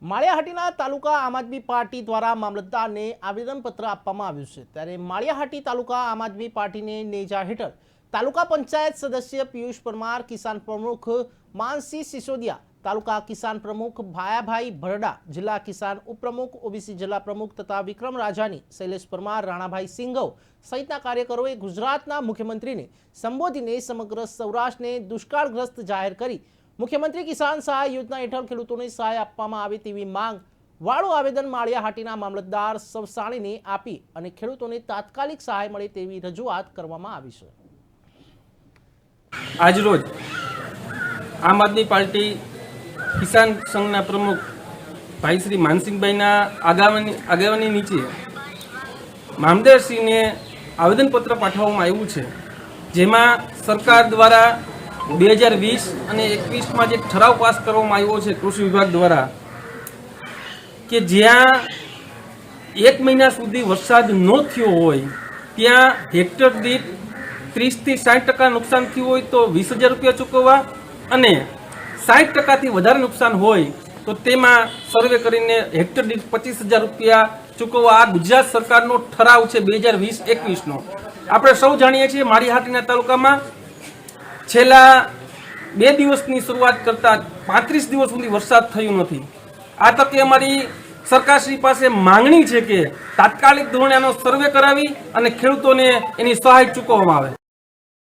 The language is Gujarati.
માળિયાહાટીના તાલુકા આમ આદમી પાર્ટી દ્વારા મામલતદારને આવેદનપત્ર આપવામાં આવ્યું છે। ત્યારે માળિયાહાટી તાલુકા આમ આદમી પાર્ટીને નેજા હેઠળ તાલુકા પંચાયત સદસ્ય પિયુષ પરમાર, કિસાન પ્રમુખ માનસી સિસોદિયા, તાલુકા કિસાન પ્રમુખ ભાયાભાઈ ભરડા, જિલ્લા કિસાન ઉપપ્રમુખ, ઓબીસી જિલ્લા પ્રમુખ તથા વિક્રમ રાજાની, શૈલેષ પરમાર, રાણાભાઈ સિંઘવ સહિતના કાર્યકરોએ ગુજરાતના મુખ્યમંત્રીને સંબોધીને સમગ્ર સૌરાષ્ટ્રને દુષ્કાળગ્રસ્ત જાહેર કરી મુખ્યમંત્રી કિસાન સહાય યોજના હેઠળ ખેડૂતોને સહાય આપવામાં આવે તેવી માંગ વાળું આવેદન માળિયાહાટીના મામલતદાર સવસાણીને આપી અને ખેડૂતોને તાત્કાલિક સહાય મળે તેવી રજૂઆત કરવામાં આવી છે। આજરોજ આમ આદમી પાર્ટી કિસાન સંઘના પ્રમુખ ભાઈ શ્રી માનસિંહભાઈના આગેવાની નીચે મામલતદારશ્રીને આવેદનપત્ર પાઠવવામાં આવ્યું છે, જેમાં સરકાર દ્વારા 2020 અને 21માં જે ઠરાવ પાસ કરવામાં આવ્યો છે કૃષિ વિભાગ દ્વારા, કે જ્યાં 1 મહિના સુધી વરસાદ ન થયો હોય ત્યાં હેક્ટર દીઠ 30 થી 60% નુકસાન થયું હોય તો 20,000 રૂપિયા ચૂકવવા, અને 60%થી વધારે નુકસાન હોય તો તેમાં સર્વે કરીને હેક્ટર દીઠ 25,000 રૂપિયા ચૂકવવા આ ગુજરાત સરકારનો ઠરાવ છે 2020-21નો। આપણે સૌ જાણીએ છીએ માળિયાહાટીના તાલુકામાં છેલ્લા 2 દિવસની શરૂઆત કરતા 35 દિવસ સુધી વરસાદ થયો નથી। આ તકે અમારી સરકારશ્રી પાસે માંગણી છે કે તાત્કાલિક ધોરણે આનો સર્વે કરાવી અને ખેડૂતોને એની સહાય ચૂકવવામાં આવે।